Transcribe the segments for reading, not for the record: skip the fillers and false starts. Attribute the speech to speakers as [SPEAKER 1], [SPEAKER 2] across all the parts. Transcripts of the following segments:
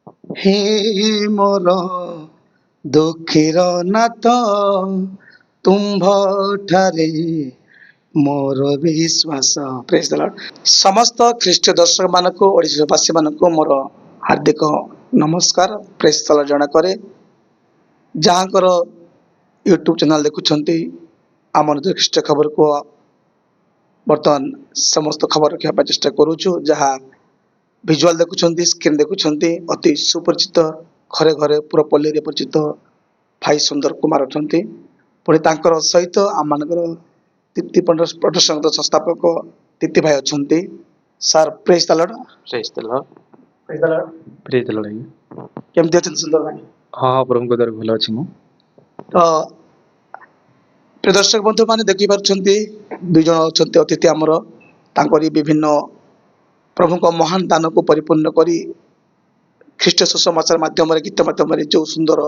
[SPEAKER 1] हे मोर दुखीर नाथ तुम्भ ठारे मोर विश्वास। Praise the Lord. समस्त ख्रीष्ट दर्शक मानक ओडिशावासी मानक मोर हार्दिक नमस्कार। प्रेज द लॉर्ड जणा करे जहाँकर यूट्यूब चैनल देखुंट आम निज ख्रीष्ट खबर को बर्तमान समस्त खबर रखा चेष्टा करुचु जहाँ विजुआल देखुंट स्क्रीन देखुंट अति सुपरिचित घरे घरे पूरा पल्ली परिचित भाई सुंदर कुमार अच्छा पुणी तांकर सहित आम मानकर दीप्ति प्रदर्शन संस्थापक दीप्ति भाई अच्छा सार praise the Lord.
[SPEAKER 2] Praise the Lord.
[SPEAKER 1] Praise the Lord.
[SPEAKER 2] Praise the Lord आज्ञा।
[SPEAKER 1] केमती अच्छा सुंदर भाई?
[SPEAKER 2] हाँ प्रभु द्वारा भल अच्छी मु।
[SPEAKER 1] तो प्रिय दर्शक बंधु मैंने देखिपार दुई जन अच्छा अतिथि आमर तांकरी विभिन्न प्रभु को महान दान को परिपूर्ण करी ख्रीष्ट सुसमाचार माध्यम गीत माध्यम जो सुंदर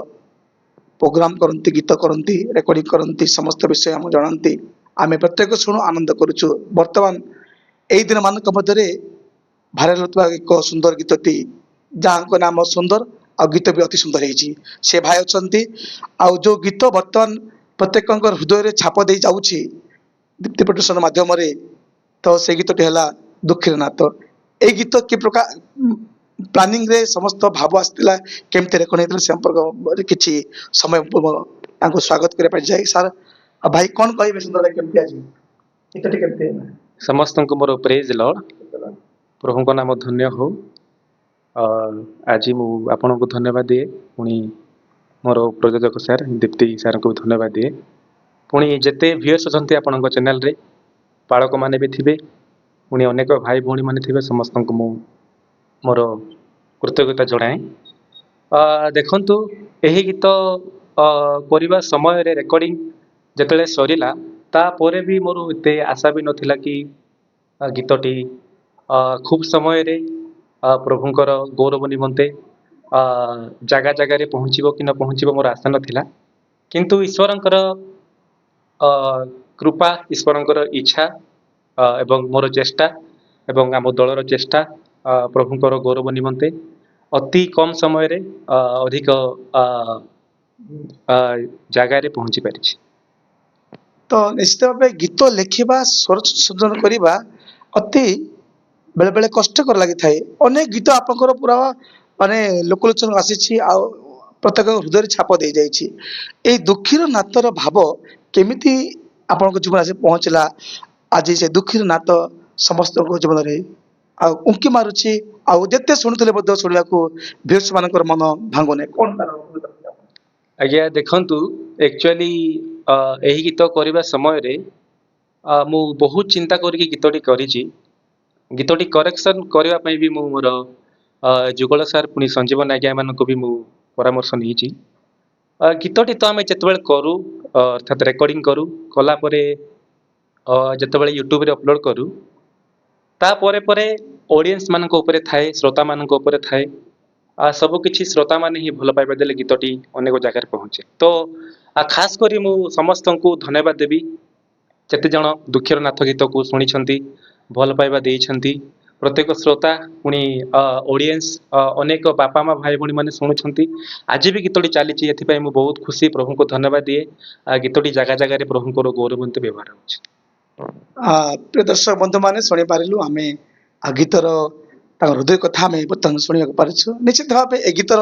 [SPEAKER 1] प्रोग्राम करती गीत करती रेकर्डिंग करती समस्त विषय आम जानती आम प्रत्येक शुणु आनंद करुचु। बर्तमान यही दिन मान मध्य भाइराल होता एक सुंदर गीतटी जहाँ नाम सुंदर आ गीत भी अति सुंदर से भाई अच्छा आउ जो गीत बर्तमान प्रत्येक हृदय छाप दे जाऊँगी दीप्ति प्रदर्शन माध्यम तो से गीतटी है दुखीर नाथ। ये गीत कि प्रकार प्लानिंग रे समस्त भाव आसाला केमती रेकर्ड संपर्क किसी समय पूर्व स्वागत करने जाए सार भाई कौन कहे सुंदर केमती आज गीतटी केमती
[SPEAKER 2] समस्त को मोर प्रेज लॉर्ड। प्रभु को नाम धन्य हो। आज मु आपन को धन्यवाद दिए पुणी मोर प्रयोजक सार दीप्ति सार को धन्यवाद दिए पुणी जिते व्यूअर्स अच्छा आपण चैनल रे पालक मैंने भी थे पुणी अनेक भाई भौणी मैंने थे समस्त को मु मोर कृतज्ञता जनाए। देखंतु यही गीत करने समय रेकर्डिंग जिते सरीला तापर भी मोर एते आशा भी नथिला कि गीतटी खूब समय प्रभुंकर गौरव निमंते जगह जगह पहुँचब कि न पहुँचब मोर आशा नथिला किंतु ईश्वरंकर कृपा ईश्वरंकर इच्छा एवं मोर चेष्टा एवं आम दलर चेष्टा प्रभुंकर गौरव निमंते अति कम समय रे अधिक जगार पहुँची पारिछि।
[SPEAKER 1] तो निश्चित भाव गीत लिखा स्वर संशोधन करने अति बेले बेले कष्टकर लगी थाए। अनेक गीत आपंकर पूरा माने लोकलोचन आसी प्रत्येक हृदय छाप दे जाइए दुखीर नातर भाव केमिति आपण जीवन आसी पहुँचला आज से दुखीर नात समस्त जीवन में उंकी मारुची आते शुणुले शुणा भ्यूअर्स मान मन भांगुने कौन
[SPEAKER 2] आज्ञा देखंतु एक्चुअली यही गीत करने समय मु बहुत चिंता करके गीतटी करिछि। गीतटी करेक्शन करने भी मु मोर जुगल सार पुणी संजीवन आज्ञा मान भी मु परामर्श नहीं। गीतटी तो आम जिते करूँ अर्थात रेकर्डिंग करूँ कलापर जिते यूट्यूब रे अपलोड करूँ तापर ऑडियंस मान थाए श्रोता मान थाए सबकि श्रोता मैंने ही भल पाइबा देले गीतटी अनेक जगार पहुँचे। तो खास करी मु समस्त को धन्यवाद देवी जेते जन दुखीर नाथ गीत को शुणी भल पाइबा देइछंती प्रत्येक श्रोता पुणी ऑडियंस अनेक बापा माँ भाई भौणी मैंने शुणुंट आज भी गीतटी चली ये बहुत खुशी प्रभु को धन्यवाद दिए गीतटी जगह जगह प्रभुंर गौरवंत व्यवहार हो।
[SPEAKER 1] प्रिय दर्शक बंधु मैंने शुणी पारू आम गीतर हृदय कथा आम बर्तमान शुणा पार्छु। निश्चित भाव ए गीतर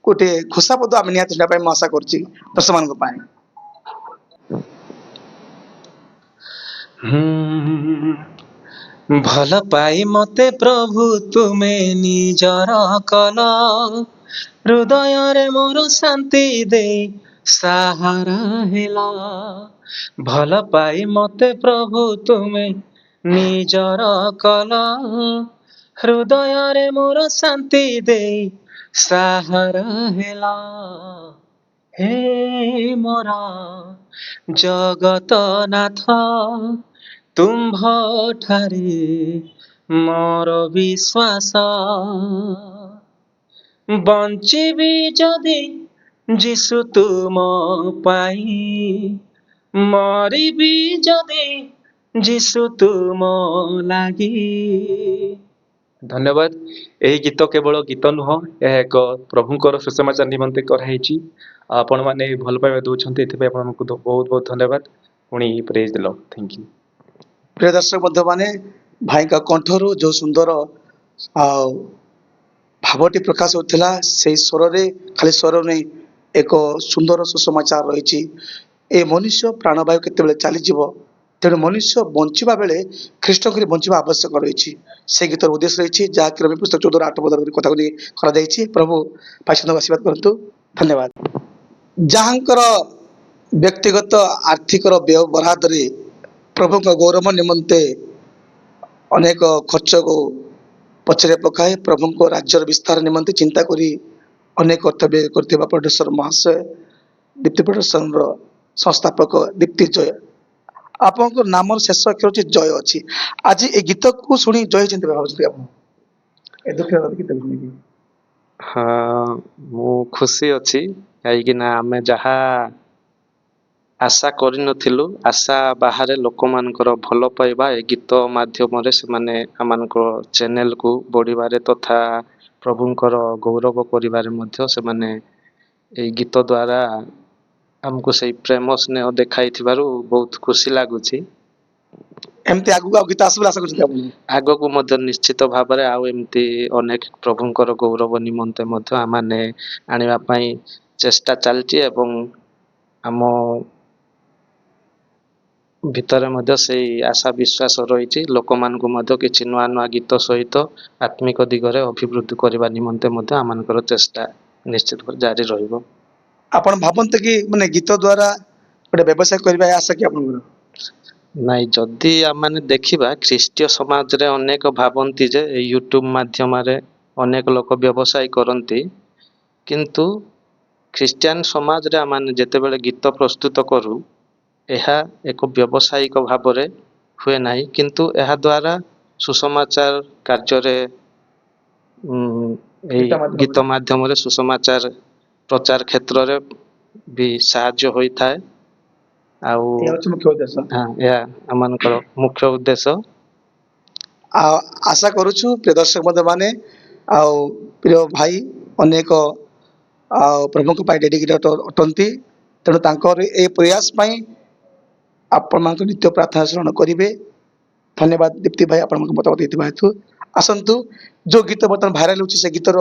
[SPEAKER 1] गोटे घोषा पद आम निहत शुणा आशा कर दर्शक मान
[SPEAKER 2] भल पाई मते प्रभु तुमे निजर कल हृदय रे मोर शांति दे सहारा हेला भल पाई मते प्रभु तुमे निजर कल हृदय रे मोर शांति दे सहारा हेला हे मोरा जगत नाथ तुम्भ ठारे मोर विश्वास बंचिबी जदि जीशु तुम पाई मरिबी जदि जीशु तुम लागी ଧନ୍ୟବାଦ। ଏହି ଗୀତ କେବଳ ଗୀତ ନୁହଁ, ଏହା ଏକ ପ୍ରଭୁଙ୍କର ସୁସମାଚାର ନିମନ୍ତେ କରାହେଇଛି। ଆପଣମାନେ ଭଲ ପାଇବା ଦଉଛନ୍ତି, ଏଥିପାଇଁ ଆପଣଙ୍କୁ ବହୁତ ବହୁତ ଧନ୍ୟବାଦ। ପୁଣି praise the lord. Thank you.
[SPEAKER 1] ପ୍ରିୟ ଦର୍ଶକ ବନ୍ଧୁମାନେ, ଭାଇଙ୍କ କଣ୍ଠରୁ ଯୋଉ ସୁନ୍ଦର ଆଉ ଭାବଟି ପ୍ରକାଶ ହେଉଥିଲା, ସେଇ ସ୍ୱରରେ, ଖାଲି ସ୍ୱର ନେଇ ଏକ ସୁନ୍ଦର ସୁସମାଚାର ରହିଛି। ଏ ମନୁଷ୍ୟ ପ୍ରାଣବାୟୁ କେତେବେଳେ ଚାଲିଯିବ, ତେଣୁ ମନୁଷ୍ୟ ବଞ୍ଚିବା ବେଳେ ଖ୍ରୀଷ୍ଟଙ୍କର ବଞ୍ଚିବା ଆବଶ୍ୟକ ରହିଛି। ସେ ଗୀତର ଉଦ୍ଦେଶ୍ୟ ରହିଛି, ଯାହାକି ରବି ପୁସ୍ତକ 14:8 କଥାକୁ ନେଇ କରାଯାଇଛି। ପ୍ରଭୁ ପାଇସନ୍ଦକୁ ଆଶୀର୍ବାଦ କରନ୍ତୁ। ଧନ୍ୟବାଦ। ଯାହାଙ୍କର ବ୍ୟକ୍ତିଗତ ଆର୍ଥିକର ବ୍ୟୟ ବରାଦରେ ପ୍ରଭୁଙ୍କ ଗୌରବ ନିମନ୍ତେ ଅନେକ ଖର୍ଚ୍ଚକୁ ପଛରେ ପକାଇ ପ୍ରଭୁଙ୍କ ରାଜ୍ୟର ବିସ୍ତାର ନିମନ୍ତେ ଚିନ୍ତା କରି ଅନେକ ଅର୍ଥ ବ୍ୟୟ କରିଥିବା ପ୍ରଡ୍ୟୁସର ମହାଶୟ, ଦୀପ୍ତି ପ୍ରଡକ୍ସନର ସଂସ୍ଥାପକ ଦୀପ୍ତି ଜୟ, ଆପଣଙ୍କ ନାମର ଶେଷ ଅକ୍ଷର ହେଉଛି ଜୟ ଅଛି। ଆଜି ଏ ଗୀତକୁ ଶୁଣି ଜୟ ଚିନ୍ତା ଭାବୁଛନ୍ତି ଆପଣ ଏ ଦୁଃଖ ଗୀତ ଶୁଣିକି?
[SPEAKER 3] ହଁ, ମୁଁ ଖୁସି ଅଛି, କାହିଁକିନା ଆମେ ଯାହା ଆଶା କରିନଥିଲୁ, ଆଶା ବାହାରେ ଲୋକମାନଙ୍କର ଭଲ ପାଇବା ଏ ଗୀତ ମାଧ୍ୟମରେ ସେମାନେ ଆମମାନଙ୍କ ଚ୍ୟାନେଲକୁ ବଢ଼ିବାରେ ତଥା ପ୍ରଭୁଙ୍କର ଗୌରବ କରିବାରେ ମଧ୍ୟ ସେମାନେ ଏଇ ଗୀତ ଦ୍ୱାରା ଆମକୁ ସେଇ ପ୍ରେମ ସ୍ନେହ ଦେଖାଇଥିବାରୁ ବହୁତ ଖୁସି ଲାଗୁଛି।
[SPEAKER 1] ଏମିତି ଆଗକୁ ଆଉ ଗୀତ ଆସିବ ବୋଲି ଆଶା କରୁଛନ୍ତି ଆପଣ?
[SPEAKER 3] ଆଗକୁ ମଧ୍ୟ ନିଶ୍ଚିତ ଭାବରେ ଆଉ ଏମିତି ଅନେକ ପ୍ରଭୁଙ୍କର ଗୌରବ ନିମନ୍ତେ ମଧ୍ୟ ଆମମାନେ ଆଣିବା ପାଇଁ ଚେଷ୍ଟା ଚାଲିଛି ଏବଂ ଆମ ଭିତରେ ମଧ୍ୟ ସେଇ ଆଶା ବିଶ୍ୱାସ ରହିଛି। ଲୋକମାନଙ୍କୁ ମଧ୍ୟ କିଛି ନୂଆ ନୂଆ ଗୀତ ସହିତ ଆତ୍ମିକ ଦିଗରେ ଅଭିବୃଦ୍ଧି କରିବା ନିମନ୍ତେ ମଧ୍ୟ ଆମମାନଙ୍କର ଚେଷ୍ଟା ନିଶ୍ଚିତ ଭାବରେ ଜାରି ରହିବ।
[SPEAKER 1] ଆପଣ ଭାବନ୍ତି କି ମାନେ ଗୀତ ଦ୍ୱାରା ଗୋଟେ ବ୍ୟବସାୟ କରିବା ଏ ଆଶା କି ଆପଣଙ୍କର?
[SPEAKER 3] ନାଇଁ, ଯଦି ଆମମାନେ ଦେଖିବା ଖ୍ରୀଷ୍ଟୀୟ ସମାଜରେ ଅନେକ ଭାବନ୍ତି ଯେ ଏଇ ୟୁଟ୍ୟୁବ ମାଧ୍ୟମରେ ଅନେକ ଲୋକ ବ୍ୟବସାୟ କରନ୍ତି, କିନ୍ତୁ ଖ୍ରୀଷ୍ଟିଆନ ସମାଜରେ ଆମମାନେ ଯେତେବେଳେ ଗୀତ ପ୍ରସ୍ତୁତ କରୁ, ଏହା ଏକ ବ୍ୟବସାୟିକ ଭାବରେ ହୁଏ ନାହିଁ, କିନ୍ତୁ ଏହା ଦ୍ୱାରା ସୁସମାଚାର କାର୍ଯ୍ୟରେ ଏଇ ଗୀତ ମାଧ୍ୟମରେ ସୁସମାଚାର ପ୍ରଚାର କ୍ଷେତ୍ରରେ ବି ସାହାଯ୍ୟ ହୋଇଥାଏ। ଆଉ
[SPEAKER 1] ଏହା ହେଉଛି ମୁଖ୍ୟ ଉଦ୍ଦେଶ୍ୟ।
[SPEAKER 3] ଏହା ଆମମାନଙ୍କର ମୁଖ୍ୟ ଉଦ୍ଦେଶ୍ୟ।
[SPEAKER 1] ଆଉ ଆଶା କରୁଛୁ ପ୍ରିୟ ଦର୍ଶକ ବନ୍ଧୁମାନେ ଆଉ ପ୍ରିୟ ଭାଇ ଅନେକ ଆଉ ପ୍ରଭୁଙ୍କ ପାଇଁ ଡେଡିକେଟେଡ୍ ଅଟନ୍ତି, ତେଣୁ ତାଙ୍କର এই ପ୍ରୟାସ ପାଇଁ ଆପଣମାନଙ୍କ ନିତ୍ୟ ପ୍ରାର୍ଥନା ସ୍ମରଣ କରିବେ। ଧନ୍ୟବାଦ ଦୀପ୍ତି ଭାଇ ଆପଣଙ୍କ ମତାମତ ଦେଇଥିବା ହେତୁ। ଆସନ୍ତୁ, ଯେଉଁ ଗୀତ ବର୍ତ୍ତମାନ ଭାଇରାଲ ହେଉଛି ସେ ଗୀତର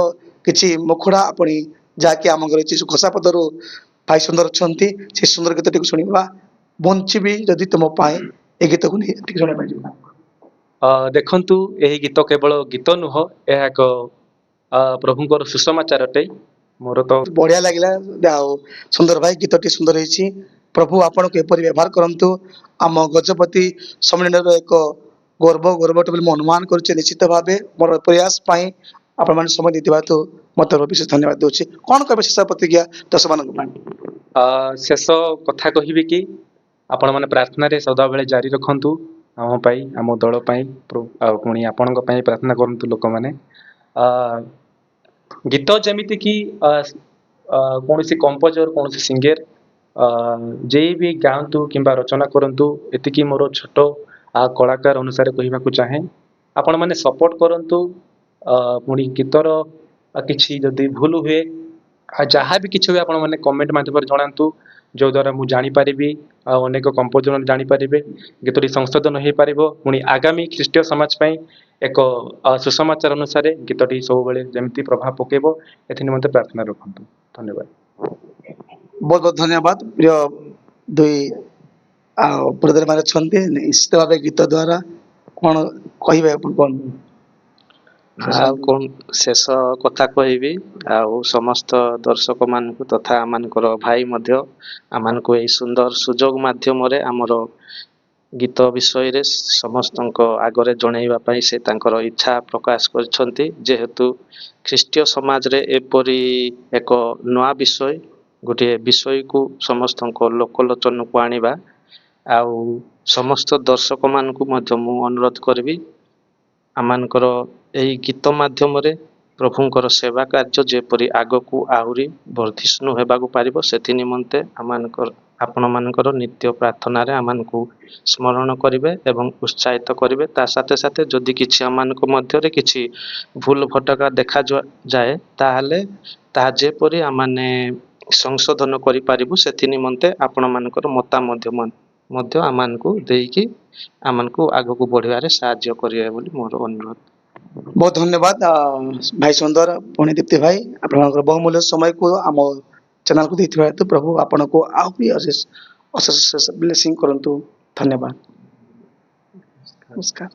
[SPEAKER 1] କିଛି ମୁଖଡ଼ା ଆପଣ, ଯାହାକି ଆମ ଘରେ ଅଛି ଘୋଷାପଦରୁ ଭାଇ ସୁନ୍ଦର ଅଛନ୍ତି, ସେ ସୁନ୍ଦର ଗୀତଟିକୁ ଶୁଣିବା। ବଞ୍ଚିବି ଯଦି ତୁମ ପାଇଁ, ଏ ଗୀତକୁ ନେଇ ଟିକେ ଶୁଣିବା ପାଇଁ ଯିବା।
[SPEAKER 2] ଦେଖନ୍ତୁ, ଏହି ଗୀତ କେବଳ ଗୀତ ନୁହଁ, ଏହା ଏକ ପ୍ରଭୁଙ୍କର ସୁସମାଚାର ଅଟେ। ମୋର ତ
[SPEAKER 1] ବଢିଆ ଲାଗିଲା। ଆଉ ସୁନ୍ଦର ଭାଇ, ଗୀତଟି ସୁନ୍ଦର ହେଇଛି। ପ୍ରଭୁ ଆପଣଙ୍କୁ ଏପରି ବ୍ୟବହାର କରନ୍ତୁ। ଆମ ଗଜପତି ସମ୍ମିଳନୀର ଏକ ଗର୍ବଟେ ବୋଲି ମୁଁ ଅନୁମାନ କରୁଛି। ନିଶ୍ଚିତ ଭାବେ ମୋର ପ୍ରୟାସ ପାଇଁ ଆପଣମାନେ ସମୟ ଦେଇଥିବା ହେତୁ ମୋତେ ବିଶେଷ ଧନ୍ୟବାଦ ଦେଉଛି। କ'ଣ କହିବେ ଶେଷ ପ୍ରତିକ୍ରିୟା ଦର୍ଶକମାନଙ୍କ ପାଇଁ?
[SPEAKER 2] ଶେଷ କଥା କହିବି କି ଆପଣମାନେ ପ୍ରାର୍ଥନାରେ ସଦାବେଳେ ଜାରି ରଖନ୍ତୁ, ଆମ ପାଇଁ, ଆମ ଦଳ ପାଇଁ, ଆଉ ପୁଣି ଆପଣଙ୍କ ପାଇଁ ପ୍ରାର୍ଥନା କରନ୍ତୁ ଲୋକମାନେ। ଗୀତ ଯେମିତିକି କୌଣସି କମ୍ପୋଜର, କୌଣସି ସିଙ୍ଗର ଯିଏ ବି ଗାଆନ୍ତୁ କିମ୍ବା ରଚନା କରନ୍ତୁ, ଏତିକି ମୋର ଛୋଟ କଳାକାର ଅନୁସାରେ କହିବାକୁ ଚାହେଁ, ଆପଣମାନେ ସପୋର୍ଟ କରନ୍ତୁ। ପୁଣି ଗୀତର କିଛି ଯଦି ଭୁଲ ହୁଏ, ଯାହା ବି କିଛି ହୁଏ ଆପଣମାନେ କମେଣ୍ଟ ମାଧ୍ୟମରେ ଜଣାନ୍ତୁ, ଯୋଉଦ୍ୱାରା ମୁଁ ଜାଣିପାରିବି ଆଉ ଅନେକ କମ୍ପୋଜର ଜାଣିପାରିବେ, ଗୀତଟି ସଂଶୋଧନ ହେଇପାରିବ। ପୁଣି ଆଗାମୀ ଖ୍ରୀଷ୍ଟୀୟ ସମାଜ ପାଇଁ ଏକ ସୁସମାଚାର ଅନୁସାରେ ଗୀତଟି ସବୁବେଳେ ଯେମିତି ପ୍ରଭାବ ପକେଇବ, ଏଥି ନିମନ୍ତେ ପ୍ରାର୍ଥନା ରଖନ୍ତୁ। ଧନ୍ୟବାଦ।
[SPEAKER 1] ବହୁତ ବହୁତ ଧନ୍ୟବାଦ। ପ୍ରିୟ ଦୁଇ ଆଉ ବ୍ରଦର ମାନେ ଅଛନ୍ତି, ନିଶ୍ଚିତ ଭାବେ ଗୀତ ଦ୍ୱାରା କ'ଣ କହିବେ ଆପଣ କୁହନ୍ତୁ?
[SPEAKER 3] ଆଉ କ'ଣ ଶେଷ କଥା କହିବି, ଆଉ ସମସ୍ତ ଦର୍ଶକମାନଙ୍କୁ ତଥା ଆମମାନଙ୍କର ଭାଇ ମଧ୍ୟ ଆମମାନଙ୍କୁ ଏଇ ସୁନ୍ଦର ସୁଯୋଗ ମାଧ୍ୟମରେ ଆମର ଗୀତ ବିଷୟରେ ସମସ୍ତଙ୍କ ଆଗରେ ଜଣାଇବା ପାଇଁ ସେ ତାଙ୍କର ଇଚ୍ଛା ପ୍ରକାଶ କରିଛନ୍ତି। ଯେହେତୁ ଖ୍ରୀଷ୍ଟୀୟ ସମାଜରେ ଏପରି ଏକ ନୂଆ ବିଷୟ, ଗୋଟିଏ ବିଷୟକୁ ସମସ୍ତଙ୍କ ଲୋକଲୋଚନକୁ ଆଣିବା, ଆଉ ସମସ୍ତ ଦର୍ଶକମାନଙ୍କୁ ମଧ୍ୟ ମୁଁ ଅନୁରୋଧ କରିବି, ଆମମାନଙ୍କର ଏହି ଗୀତ ମାଧ୍ୟମରେ ପ୍ରଭୁଙ୍କର ସେବା କାର୍ଯ୍ୟ ଯେପରି ଆଗକୁ ଆହୁରି ବର୍ଦ୍ଧିଷ୍ଣୁ ହେବାକୁ ପାରିବ, ସେଥି ନିମନ୍ତେ ଆମମାନଙ୍କର ଆପଣମାନଙ୍କର ନିତ୍ୟ ପ୍ରାର୍ଥନାରେ ଆମମାନଙ୍କୁ ସ୍ମରଣ କରିବେ ଏବଂ ଉତ୍ସାହିତ କରିବେ। ତା ସାଥେ ସାଥେ ଯଦି କିଛି ଆମମାନଙ୍କ ମଧ୍ୟରେ କିଛି ଭୁଲ ଭଟକା ଦେଖାଯାଏ ତାହେଲେ ତାହା ଯେପରି ଆମମାନେ ସଂଶୋଧନ କରିପାରିବୁ ସେଥି ନିମନ୍ତେ ଆପଣମାନଙ୍କର ମଧ୍ୟ ଆମମାନଙ୍କୁ ଦେଇକି ଆମମାନଙ୍କୁ ଆଗକୁ ବଢ଼ିବାରେ ସାହାଯ୍ୟ କରିବେ ବୋଲି ମୋର ଅନୁରୋଧ।
[SPEAKER 1] ବହୁତ ଧନ୍ୟବାଦ ଭାଇ ସୁନ୍ଦର ପୁଣି ଦୀପ୍ତି ଭାଇ, ଆପଣଙ୍କର ବହୁମୂଲ୍ୟ ସମୟକୁ ଆମ ଚ୍ୟାନେଲକୁ ଦେଇଥିବା ହେତୁ ପ୍ରଭୁ ଆପଣଙ୍କୁ ଆହୁରି ଅଶେଷ ଅଶେଷ ବ୍ଲେସିଂ କରନ୍ତୁ। ଧନ୍ୟବାଦ। ନମସ୍କାର।